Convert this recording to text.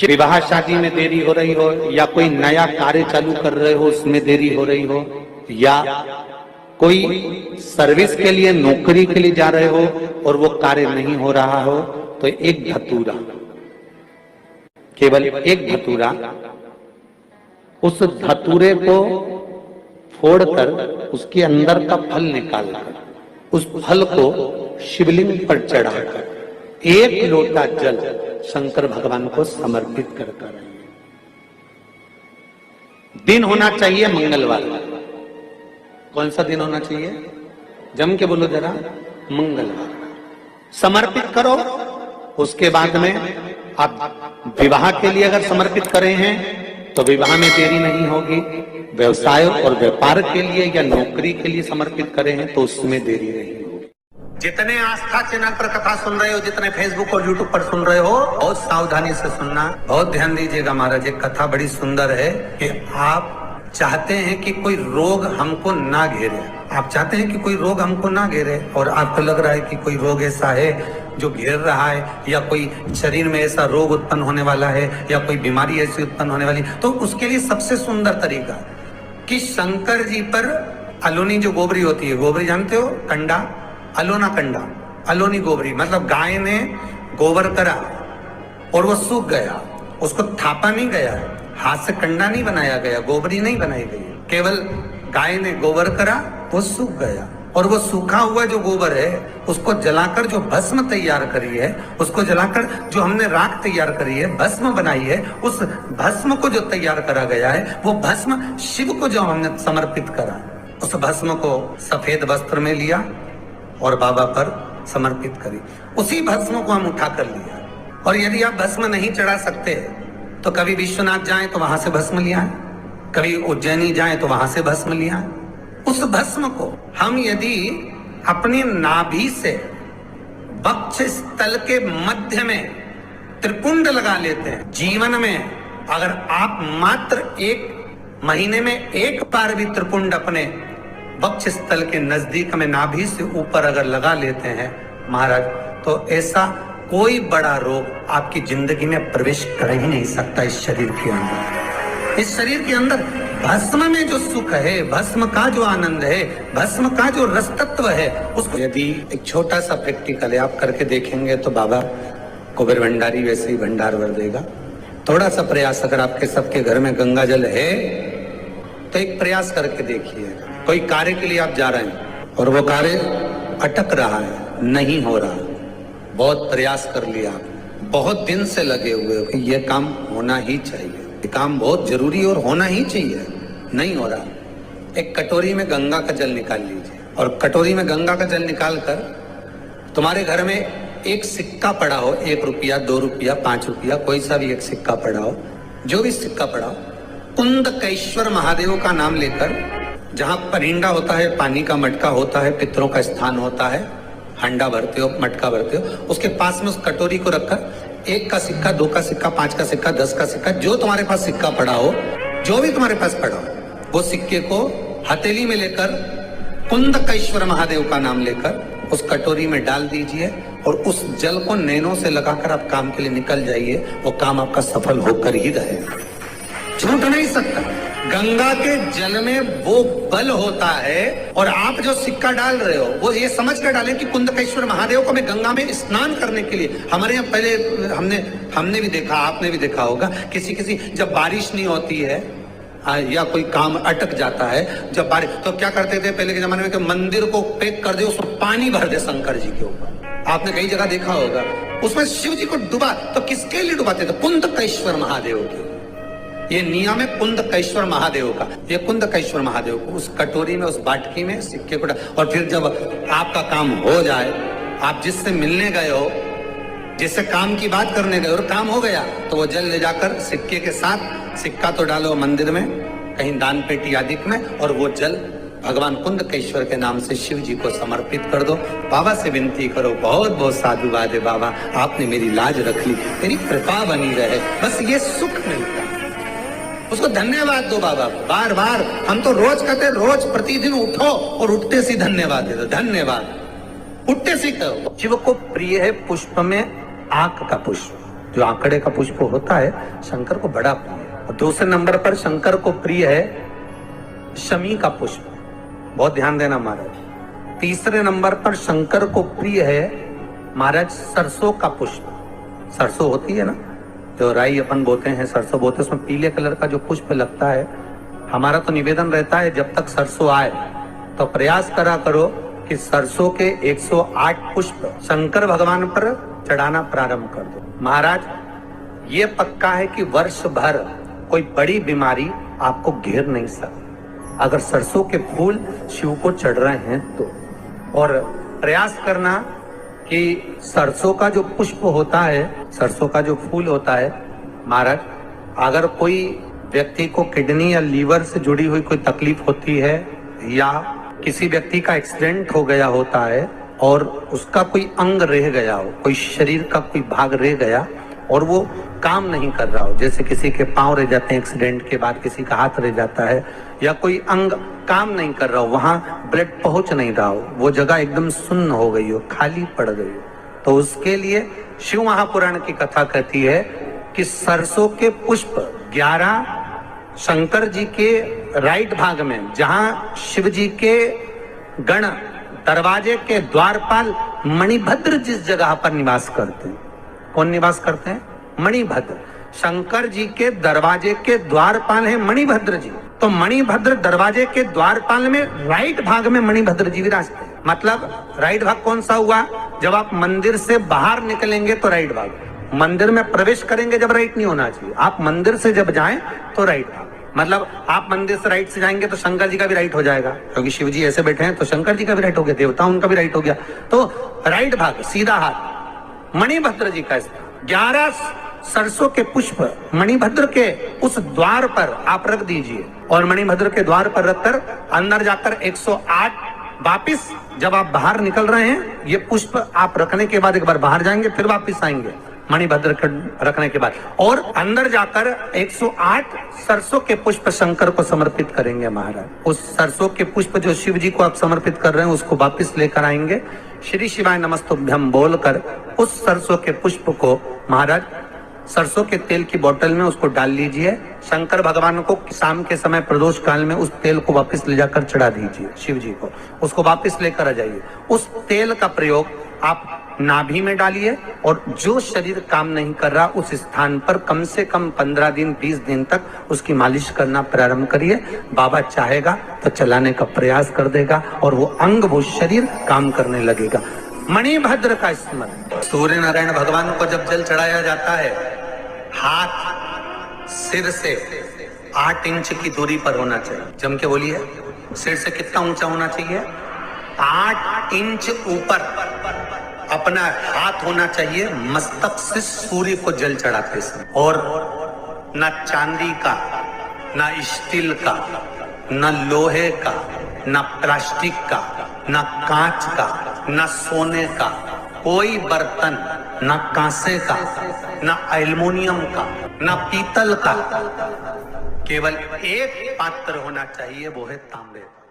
विवाह शादी में देरी हो रही हो, या कोई नया कार्य चालू कर रहे हो उसमें देरी हो रही हो, या कोई सर्विस के लिए नौकरी के लिए जा रहे हो और वो कार्य नहीं हो रहा हो, तो एक धतूरा, केवल एक धतूरा, उस धतूरे को फोड़कर उसके अंदर का फल निकालकर उस फल को शिवलिंग पर चढ़ाकर एक लोटा जल शंकर भगवान को समर्पित कर कर। दिन होना चाहिए मंगलवार। कौन सा दिन होना चाहिए? जम के बोलो जरा, मंगलवार। समर्पित करो। उसके बाद में आप विवाह के लिए अगर समर्पित करे हैं तो विवाह में देरी नहीं होगी। व्यवसाय और व्यापार के लिए या नौकरी के लिए समर्पित करे हैं तो उसमें देरी नहीं होगी। जितने आस्था चैनल पर कथा सुन रहे हो, जितने फेसबुक और यूट्यूब पर सुन रहे हो, बहुत सावधानी से सुनना, बहुत ध्यान दीजिएगा महाराज। ये कथा बड़ी सुंदर है कि आप चाहते हैं कि कोई रोग हमको ना घेरे, आप चाहते हैं कि कोई रोग हमको ना घेरे, और आपको लग रहा है कि कोई रोग ऐसा है जो घेर रहा है, या कोई शरीर में ऐसा रोग उत्पन्न होने वाला है, या कोई बीमारी ऐसी उत्पन्न होने वाली, तो उसके लिए सबसे सुंदर तरीका कि शंकर जी पर अलोनी जो गोबरी होती है, गोबरी जानते हो, कंडा, अलोना कंडा, अलोनी गोबरी, मतलब गाय ने गोबर करा और वो सूख गया, उसको थापा नहीं गया, हाथ से कंडा नहीं बनाया गया, गोबरी नहीं बनाई गई, केवल गाय ने गोबर करा, वो सूख गया, और वो सूखा हुआ जो गोबर है उसको जलाकर जो भस्म तैयार करी है, उसको जलाकर जो हमने राख तैयार करी है, भस्म बनाई है, उस भस्म को जो तैयार करा गया है, वो भस्म शिव को जो हमने समर्पित करा, उस भस्म को सफेद वस्त्र में लिया और बाबा पर समर्पित करी। उसी भस्म को हम उठा कर लिया। और यदि आप भस्म नहीं चढ़ा सकते तो कभी विश्वनाथ जाएं तो वहां से भस्म लिया है, कभी उज्जैनी जाएं तो वहां से भस्म लिया है। उस भस्म को हम यदि अपनी नाभि से वक्ष स्थल के मध्य में त्रिपुंड लगा लेते हैं, जीवन में अगर आप मात्र एक महीने में एक बार भी त्रिपुंड अपने वक्ष स्थल के नजदीक में नाभि से ऊपर अगर लगा लेते हैं महाराज, तो ऐसा कोई बड़ा रोग आपकी जिंदगी में प्रवेश कर ही नहीं सकता। इस शरीर के अंदर, इस शरीर के अंदर भस्म में जो सुख है, भस्म का जो आनंद है, भस्म का जो रस तत्व है, उसको यदि एक छोटा सा प्रैक्टिकल है आप करके देखेंगे तो बाबा कुबेर भंडारी वैसे ही भंडार भर देगा। थोड़ा सा प्रयास, अगर आपके सबके घर में गंगा जल है तो एक प्रयास करके देखिए। कोई कार्य के लिए आप जा रहे हैं और वो कार्य अटक रहा है, नहीं हो रहा, बहुत प्रयास कर लिया, बहुत दिन से लगे हुए हो कि ये काम होना ही चाहिए, ये काम बहुत जरूरी और होना ही चाहिए, नहीं हो रहा, एक कटोरी में गंगा का जल निकाल लीजिए, और कटोरी में गंगा का जल निकाल कर तुम्हारे घर में एक सिक्का पड़ा हो, 1 रुपया, 2 रुपया, 5 रुपया, कोई सा भी एक सिक्का पड़ा हो, जो भी सिक्का पड़ा हो, कुंदकेश्वर महादेव का नाम लेकर, जहां परिंडा होता है, पानी का मटका होता है, पितरों का स्थान होता है, हंडा भरते हो, मटका भरते हो, उसके पास में उस कटोरी को रखकर 1 का सिक्का, 2 का सिक्का, 5 का सिक्का, 10 का सिक्का, जो तुम्हारे पास सिक्का पड़ा हो, जो भी तुम्हारे पास पड़ा हो, वो सिक्के को हथेली में लेकर कुंदकेश्वर महादेव का नाम लेकर उस कटोरी में डाल दीजिए, और उस जल को नैनों से लगाकर आप काम के लिए निकल जाइए। वो काम आपका सफल होकर ही रहेगा, छूट नहीं सकता। गंगा के जल में वो बल होता है, और आप जो सिक्का डाल रहे हो वो ये समझ कर डालें कि कुंदकेश्वर महादेव को मैं गंगा में स्नान करने के लिए। हमारे यहाँ पहले हमने भी देखा, आपने भी देखा होगा, किसी जब बारिश नहीं होती है या कोई काम अटक जाता है, जब बारिश, तो क्या करते थे पहले के जमाने में कि मंदिर को पैक कर दे, उसमें पानी भर दे शंकर जी के ऊपर। आपने कई जगह देखा होगा, उसमें शिव जी को डुबा, तो किसके लिए डुबाते थे? कुंदकेश्वर महादेव के। ये नियम है कुंदकेश्वर महादेव का। ये कुंदकेश्वर महादेव को उस कटोरी में, उस बाटकी में सिक्के को, और फिर जब आपका काम हो जाए, आप जिससे मिलने गए हो, जिससे काम की बात करने गए और काम हो गया, तो वो जल ले जाकर सिक्के के साथ, सिक्का तो डालो मंदिर में, कहीं दान पेटी आदि में, और वो जल भगवान कुंदकेश्वर के नाम से शिव जी को समर्पित कर दो। बाबा से विनती करो, बहुत बहुत साधुवाद है बाबा, आपने मेरी लाज रख ली, मेरी कृपा बनी रहे, बस ये सुख मिलता है। उसको धन्यवाद दो बाबा, बार बार। हम तो रोज कहते, रोज प्रतिदिन उठो और उठते सी धन्यवाद दे दो, धन्यवाद, उठते सी कहो। शिव को प्रिय है पुष्प में आंख का पुष्प, जो आंकड़े का पुष्प होता है शंकर को बड़ा प्रिय है। और दूसरे नंबर पर शंकर को प्रिय है शमी का पुष्प, बहुत ध्यान देना महाराज। तीसरे नंबर पर शंकर को प्रिय है महाराज सरसों का पुष्प। सरसों होती है ना, जो राई अपन बोते हैं, सरसों बोते हैं, उसमें पीले कलर का जो पुष्प लगता है। हमारा तो निवेदन रहता है जब तक सरसों आए तो प्रयास करा करो कि सरसों के 108 पुष्प शंकर भगवान पर चढ़ाना प्रारंभ कर दो। महाराज ये पक्का है कि वर्ष भर कोई बड़ी बीमारी आपको घेर नहीं सकती अगर सरसों के फूल शिव को चढ़ रहे हैं तो। और प्रयास करना कि सरसों का जो पुष्प होता है, सरसों का जो फूल होता है महाराज, अगर कोई व्यक्ति को किडनी या लीवर से जुड़ी हुई कोई तकलीफ होती है या किसी व्यक्ति का एक्सीडेंट हो गया होता है और उसका कोई अंग रह गया हो, कोई शरीर का कोई भाग रह गया और वो काम नहीं कर रहा हो, जैसे किसी के पांव रह जाते हैं एक्सीडेंट के बाद, किसी का हाथ रह जाता है, या कोई अंग काम नहीं कर रहा हो, वहां ब्लड पहुंच नहीं रहा हो, वो जगह एकदम सुन्न हो गई हो, खाली पड़ गई हो, तो उसके लिए शिव महापुराण की कथा कहती है कि सरसों के पुष्प 11 शंकर जी के राइट भाग में, जहां शिव जी के गण दरवाजे के द्वारपाल मणिभद्र जिस जगह पर निवास करते हैं, कौन निवास करते हैं? मणिभद्र। शंकर जी के दरवाजे के द्वारपाल हैं मणिभद्र जी। तो मणिभद्र दरवाजे के द्वारपाल में राइट भाग में मणिभद्र जी विराजते हैं। मतलब राइट भाग कौन सा हुआ? जब आप मंदिर से बाहर निकलेंगे तो राइट भाग, मंदिर में प्रवेश करेंगे जब राइट नहीं होना चाहिए, आप मंदिर से जब जाएं तो राइट भाग। मतलब आप मंदिर से राइट से जाएंगे तो शंकर जी का भी राइट हो जाएगा, क्योंकि शिव जी ऐसे बैठे हैं तो शंकर जी का भी राइट हो गया, देवता उनका भी राइट हो गया। तो राइट भाग सीधा हाथ मणिभद्र जी का स्थान। 11 सरसों के पुष्प मणिभद्र के उस द्वार पर आप रख दीजिए और मणिभद्र के द्वार पर रखकर अंदर जाकर 108 वापिस जब आप बाहर निकल रहे हैं, ये पुष्प आप रखने के बाद एक बार बाहर जाएंगे, फिर वापिस आएंगे मणिभद्र के रखने के बाद, और अंदर जाकर 108 सरसों के पुष्प शंकर को समर्पित करेंगे महाराज। उस सरसों के पुष्प जो शिव जी को आप समर्पित कर रहे हैं उसको वापिस लेकर आएंगे, श्री शिवाय नमस्तुभ्यम बोलकर उस सरसों के पुष्प को महाराज सरसों के तेल की बोतल में उसको डाल लीजिए। शंकर भगवान को शाम के समय प्रदोष काल में उस तेल को वापस ले जाकर चढ़ा दीजिए शिव जी को, उसको वापस लेकर आ जाइए। उस तेल का प्रयोग आप नाभि में डालिए और जो शरीर काम नहीं कर रहा उस स्थान पर कम से कम 15 दिन 20 दिन तक उसकी मालिश करना प्रारंभ करिए। बाबा चाहेगा तो चलाने का प्रयास कर देगा और वो अंग वो शरीर काम करने लगेगा। मणिभद्र का स्मरण। सूर्य नारायण भगवान को जब जल चढ़ाया जाता है, हाथ सिर से 8 इंच की दूरी पर होना चाहिए। जम के बोलिए, सिर से कितना ऊंचा होना चाहिए? 8 इंच ऊपर अपना हाथ होना चाहिए मस्तक से सूर्य को जल चढ़ाते समय। और न चांदी का, न स्टील का, न लोहे का, न प्लास्टिक का, न कांच का, न सोने का कोई बर्तन, न कांसे का, न एल्युमिनियम का, न पीतल का, केवल एक पात्र होना चाहिए, वो है तांबे का।